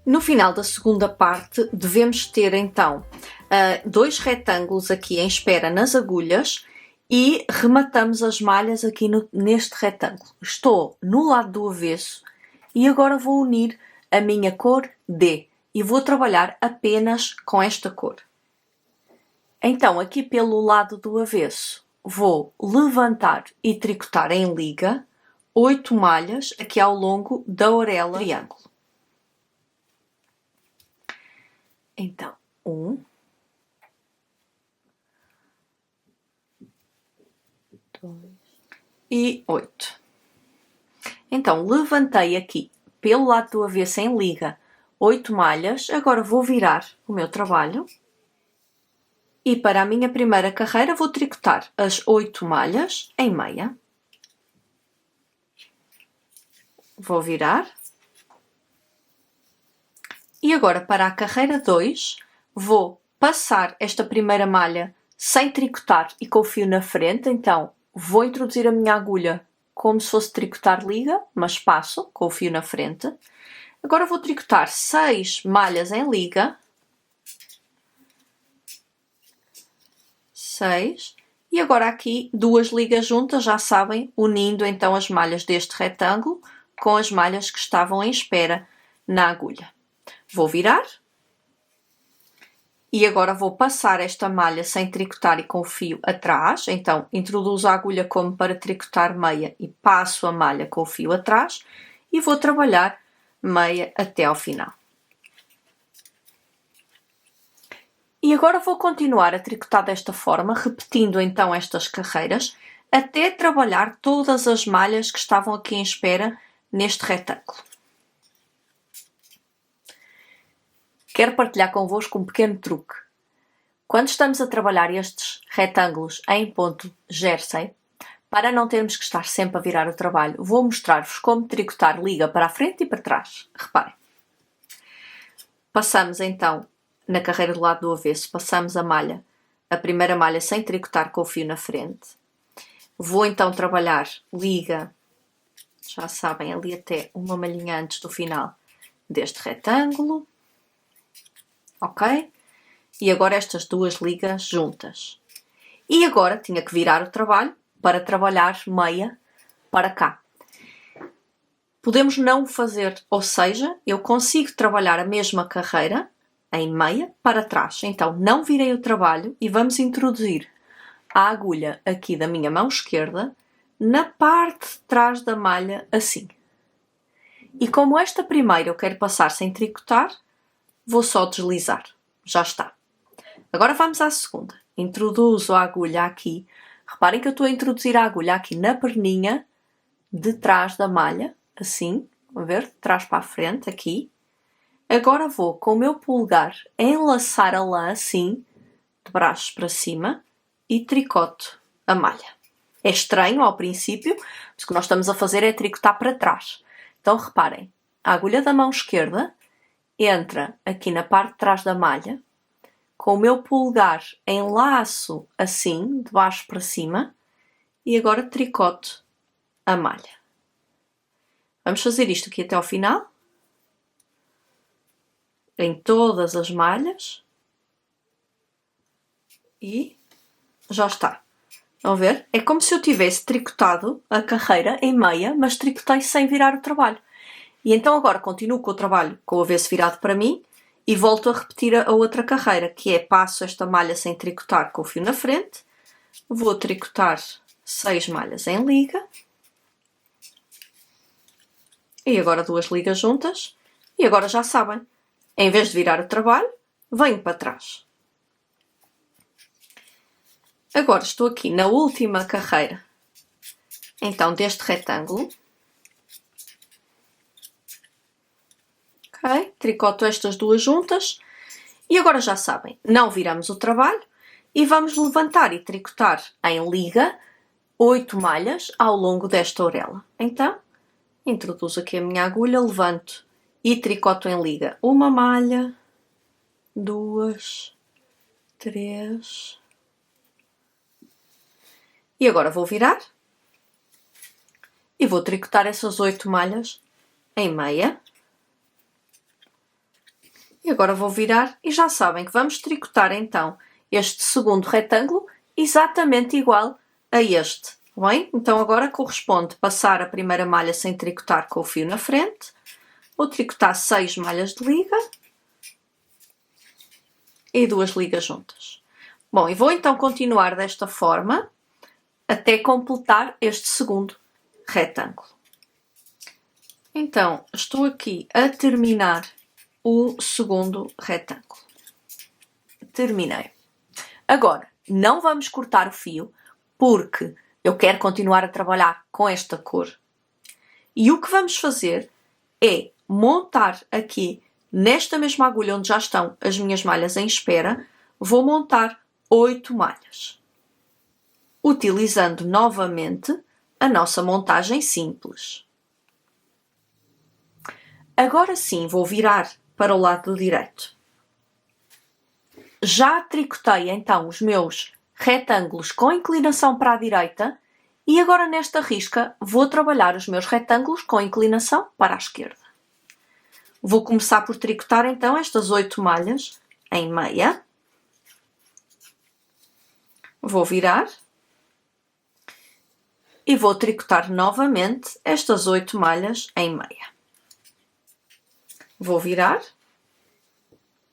No final da segunda parte, devemos ter então dois retângulos aqui em espera nas agulhas e rematamos as malhas aqui neste retângulo. Estou no lado do avesso e agora vou unir a minha cor D e vou trabalhar apenas com esta cor. Então, aqui pelo lado do avesso, vou levantar e tricotar em liga 8 malhas aqui ao longo da orelha do triângulo. Então, 1, 2 e 8. Então, levantei aqui pelo lado do avesso em liga 8 malhas. Agora vou virar o meu trabalho. E para a minha primeira carreira vou tricotar as 8 malhas em meia. Vou virar. E agora para a carreira 2 vou passar esta primeira malha sem tricotar e com o fio na frente. Então vou introduzir a minha agulha como se fosse tricotar liga, mas passo com o fio na frente. Agora vou tricotar 6 malhas em liga. 6. E agora aqui 2 ligas juntas, já sabem, unindo então as malhas deste retângulo com as malhas que estavam em espera na agulha. Vou virar. E agora vou passar esta malha sem tricotar e com o fio atrás. Então, introduzo a agulha como para tricotar meia e passo a malha com o fio atrás. E vou trabalhar meia até ao final. E agora vou continuar a tricotar desta forma, repetindo então estas carreiras, até trabalhar todas as malhas que estavam aqui em espera neste retângulo. Quero partilhar convosco um pequeno truque. Quando estamos a trabalhar estes retângulos em ponto jersey, para não termos que estar sempre a virar o trabalho, vou mostrar-vos como tricotar liga para a frente e para trás. Reparem. Passamos então, na carreira do lado do avesso, passamos a primeira malha sem tricotar com o fio na frente. Vou então trabalhar liga, já sabem, ali até uma malhinha antes do final deste retângulo. Ok? E agora estas 2 ligas juntas. E agora tinha que virar o trabalho para trabalhar meia para cá. Podemos não fazer, ou seja, eu consigo trabalhar a mesma carreira em meia para trás. Então, não virei o trabalho e vamos introduzir a agulha aqui da minha mão esquerda na parte de trás da malha, assim. E como esta primeira eu quero passar sem tricotar, vou só deslizar. Já está. Agora vamos à segunda. Introduzo a agulha aqui. Reparem que eu estou a introduzir a agulha aqui na perninha de trás da malha, assim. Vão ver? De trás para a frente, aqui. Agora vou com o meu polegar enlaçar a lã assim, de braços para cima, e tricoto a malha. É estranho ao princípio, mas o que nós estamos a fazer é tricotar para trás. Então reparem, a agulha da mão esquerda entra aqui na parte de trás da malha, com o meu polegar enlaço assim, de baixo para cima, e agora tricoto a malha. Vamos fazer isto aqui até ao final. Em todas as malhas. E já está. Vão ver? É como se eu tivesse tricotado a carreira em meia, mas tricotei sem virar o trabalho. E então agora continuo com o trabalho com o avesso virado para mim e volto a repetir a outra carreira, que é passo esta malha sem tricotar com o fio na frente, vou tricotar 6 malhas em liga, e agora 2 ligas juntas, e agora já sabem, em vez de virar o trabalho, venho para trás. Agora estou aqui na última carreira, então deste retângulo. Ok? Tricoto estas 2 juntas. E agora já sabem, não viramos o trabalho e vamos levantar e tricotar em liga 8 malhas ao longo desta orelha. Então, introduzo aqui a minha agulha, levanto e tricoto em liga 1 malha, 2, 3. E agora vou virar e vou tricotar essas 8 malhas em meia. E agora vou virar e já sabem que vamos tricotar então este segundo retângulo exatamente igual a este. Bem? Então agora corresponde passar a primeira malha sem tricotar com o fio na frente. Vou tricotar 6 malhas de liga e 2 ligas juntas. Bom, e vou então continuar desta forma até completar este segundo retângulo. Então, estou aqui a terminar o segundo retângulo. Terminei. Agora, não vamos cortar o fio, porque eu quero continuar a trabalhar com esta cor. E o que vamos fazer é montar aqui, nesta mesma agulha onde já estão as minhas malhas em espera, vou montar 8 malhas. Utilizando novamente a nossa montagem simples. Agora sim, vou virar para o lado direito. Já tricotei então os meus retângulos com inclinação para a direita e agora nesta risca vou trabalhar os meus retângulos com inclinação para a esquerda. Vou começar por tricotar então estas 8 malhas em meia. Vou virar. E vou tricotar novamente estas 8 malhas em meia. Vou virar.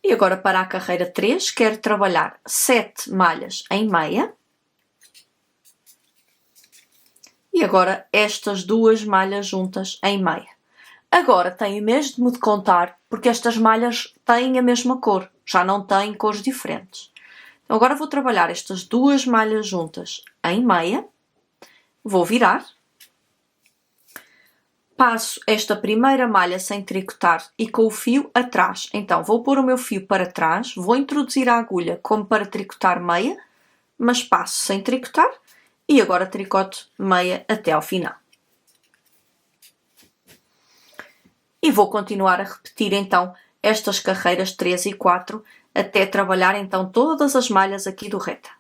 E agora para a carreira 3 quero trabalhar 7 malhas em meia. E agora estas 2 malhas juntas em meia. Agora tenho mesmo de contar porque estas malhas têm a mesma cor, já não têm cores diferentes. Então agora vou trabalhar estas 2 malhas juntas em meia. Vou virar. Passo esta primeira malha sem tricotar e com o fio atrás. Então vou pôr o meu fio para trás, vou introduzir a agulha como para tricotar meia, mas passo sem tricotar e agora tricoto meia até ao final. E vou continuar a repetir então estas carreiras 3 e 4 até trabalhar então todas as malhas aqui do retângulo.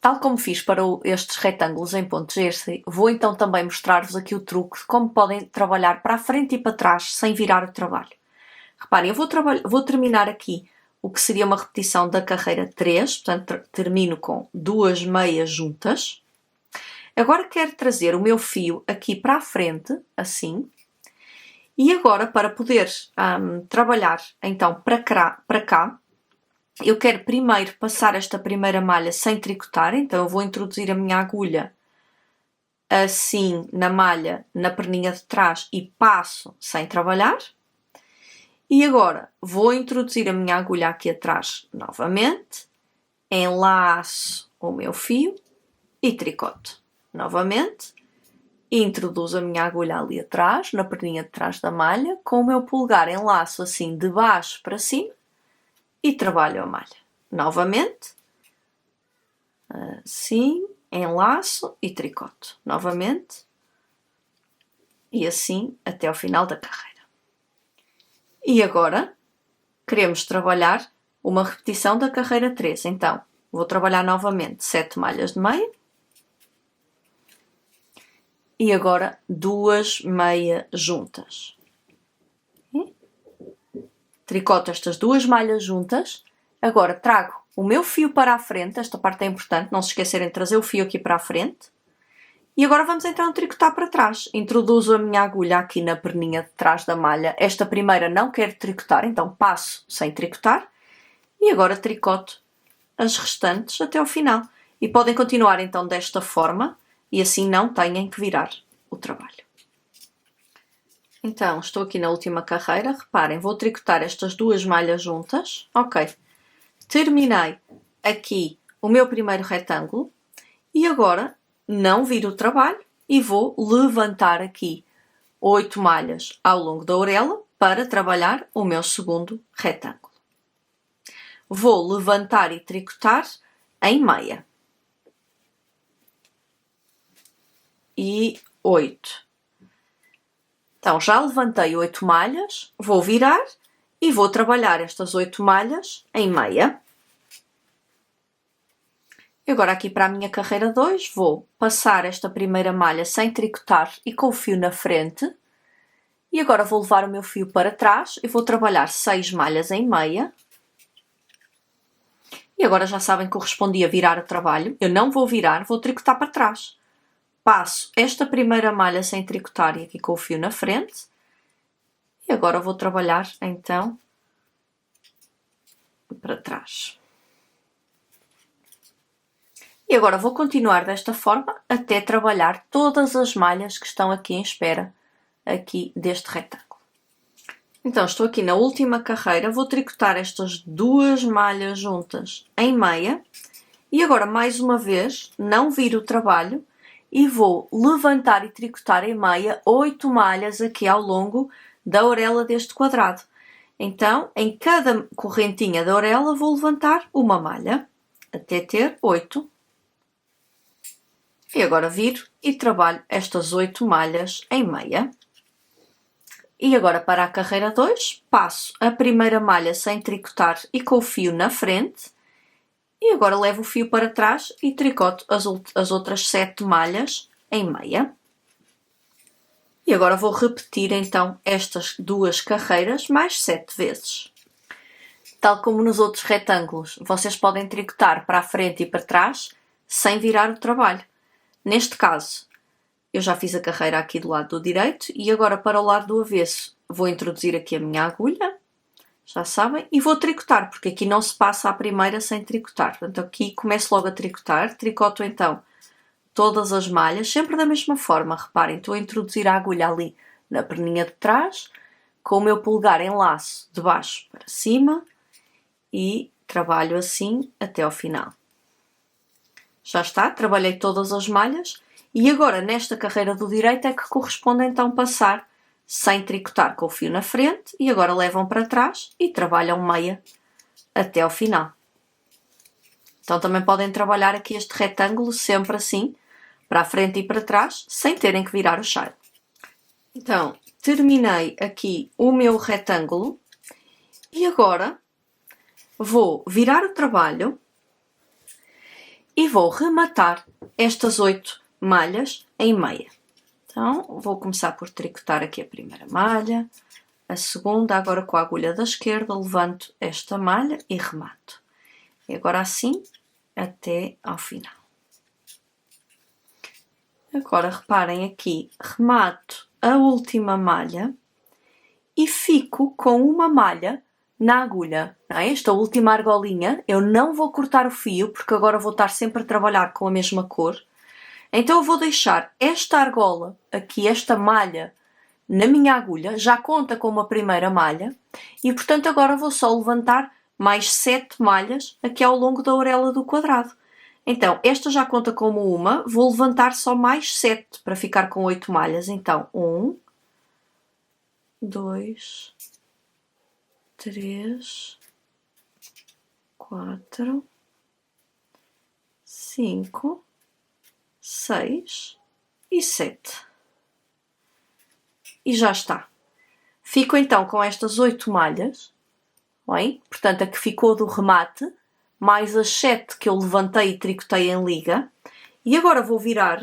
Tal como fiz para estes retângulos em ponto Jersey, vou então também mostrar-vos aqui o truque de como podem trabalhar para a frente e para trás sem virar o trabalho. Reparem, eu vou terminar aqui o que seria uma repetição da carreira 3, portanto termino com 2 meias juntas. Agora quero trazer o meu fio aqui para a frente, assim. E agora para poder trabalhar então para cá, eu quero primeiro passar esta primeira malha sem tricotar, então eu vou introduzir a minha agulha assim na malha, na perninha de trás e passo sem trabalhar. E agora vou introduzir a minha agulha aqui atrás novamente, enlaço o meu fio e tricoto. Novamente, introduzo a minha agulha ali atrás, na perninha de trás da malha, com o meu polegar enlaço assim de baixo para cima e trabalho a malha. Novamente, assim, enlaço e tricoto. Novamente, e assim até ao final da carreira. E agora, queremos trabalhar uma repetição da carreira 3. Então, vou trabalhar novamente 7 malhas de meia. E agora 2 meia juntas. Tricoto estas 2 malhas juntas. Agora trago o meu fio para a frente. Esta parte é importante, não se esquecerem de trazer o fio aqui para a frente. E agora vamos então tricotar para trás. Introduzo a minha agulha aqui na perninha de trás da malha. Esta primeira não quero tricotar, então passo sem tricotar. E agora tricoto as restantes até ao final. E podem continuar então desta forma e assim não têm que virar o trabalho. Então, estou aqui na última carreira. Reparem, vou tricotar estas 2 malhas juntas. Ok. Terminei aqui o meu primeiro retângulo. E agora não viro o trabalho e vou levantar aqui 8 malhas ao longo da orelha para trabalhar o meu segundo retângulo. Vou levantar e tricotar em meia. E 8. Então, já levantei 8 malhas, vou virar e vou trabalhar estas 8 malhas em meia. E agora aqui para a minha carreira 2, vou passar esta primeira malha sem tricotar e com o fio na frente. E agora vou levar o meu fio para trás e vou trabalhar 6 malhas em meia. E agora já sabem que correspondia virar o trabalho. Eu não vou virar, vou tricotar para trás. Passo esta primeira malha sem tricotar e aqui com o fio na frente. E agora vou trabalhar então para trás. E agora vou continuar desta forma até trabalhar todas as malhas que estão aqui em espera, aqui deste retângulo. Então estou aqui na última carreira, vou tricotar estas 2 malhas juntas em meia. E agora mais uma vez, não viro o trabalho e vou levantar e tricotar em meia 8 malhas aqui ao longo da orelha deste quadrado. Então, em cada correntinha da orelha vou levantar uma malha, até ter 8. E agora viro e trabalho estas 8 malhas em meia. E agora para a carreira 2, passo a primeira malha sem tricotar e com o fio na frente. E agora levo o fio para trás e tricoto as outras 7 malhas em meia. E agora vou repetir então estas 2 carreiras mais 7 vezes. Tal como nos outros retângulos, vocês podem tricotar para a frente e para trás sem virar o trabalho. Neste caso, eu já fiz a carreira aqui do lado do direito e agora para o lado do avesso vou introduzir aqui a minha agulha, já sabem, e vou tricotar, porque aqui não se passa à primeira sem tricotar. Portanto, aqui começo logo a tricotar, tricoto então todas as malhas, sempre da mesma forma, reparem, estou a introduzir a agulha ali na perninha de trás, com o meu polegar em laço de baixo para cima e trabalho assim até ao final. Já está, trabalhei todas as malhas. E agora, nesta carreira do direito, é que corresponde então passar sem tricotar com o fio na frente e agora levam para trás e trabalham meia até ao final. Então também podem trabalhar aqui este retângulo sempre assim, para a frente e para trás, sem terem que virar o chale. Então, terminei aqui o meu retângulo e agora vou virar o trabalho e vou rematar estas 8 malhas em meia. Então, vou começar por tricotar aqui a primeira malha, a segunda, agora com a agulha da esquerda, levanto esta malha e remato. E agora assim, até ao final. Agora, reparem aqui, remato a última malha e fico com uma malha na agulha. Não é? Esta última argolinha, eu não vou cortar o fio, porque agora vou estar sempre a trabalhar com a mesma cor. Então eu vou deixar esta argola, aqui esta malha, na minha agulha, já conta com uma primeira malha, e portanto agora vou só levantar mais 7 malhas aqui ao longo da orelha do quadrado. Então, esta já conta como uma, vou levantar só mais 7 para ficar com 8 malhas. Então, 1, 2, 3, 4, 5, 6 e 7. E já está. Fico então com estas 8 malhas, bem? Portanto, a que ficou do remate, mais as 7 que eu levantei e tricotei em liga. E agora vou virar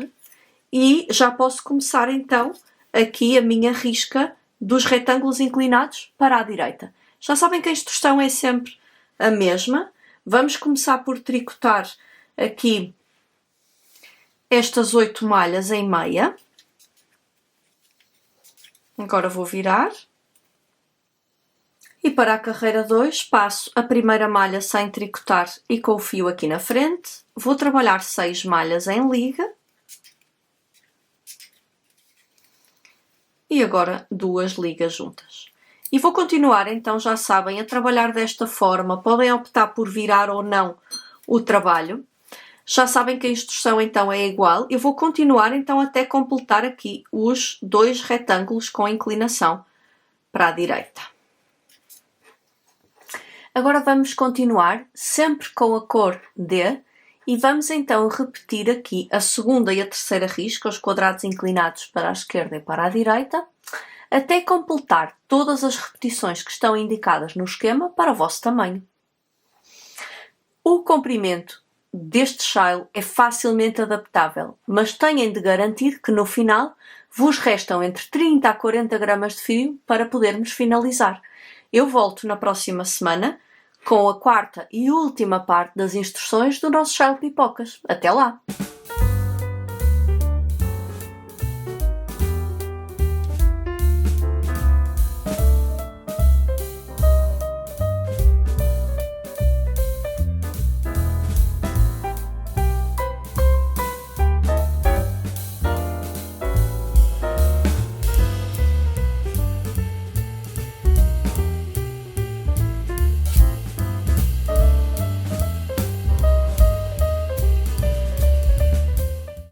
e já posso começar então aqui a minha risca dos retângulos inclinados para a direita. Já sabem que a instrução é sempre a mesma. Vamos começar por tricotar aqui estas 8 malhas em meia. Agora vou virar. E para a carreira 2, passo a primeira malha sem tricotar e com o fio aqui na frente. Vou trabalhar 6 malhas em liga. E agora 2 ligas juntas. E vou continuar, então, já sabem, a trabalhar desta forma. Podem optar por virar ou não o trabalho. Já sabem que a instrução, então, é igual. Eu vou continuar, então, até completar aqui os 2 retângulos com inclinação para a direita. Agora vamos continuar, sempre com a cor D, e vamos, então, repetir aqui a segunda e a terceira risca, os quadrados inclinados para a esquerda e para a direita, até completar todas as repetições que estão indicadas no esquema para o vosso tamanho. O comprimento deste chale é facilmente adaptável, mas tenham de garantir que no final Vos restam entre 30 a 40 gramas de fio para podermos finalizar. Eu volto na próxima semana com a quarta e última parte das instruções do nosso chá de pipocas. Até lá!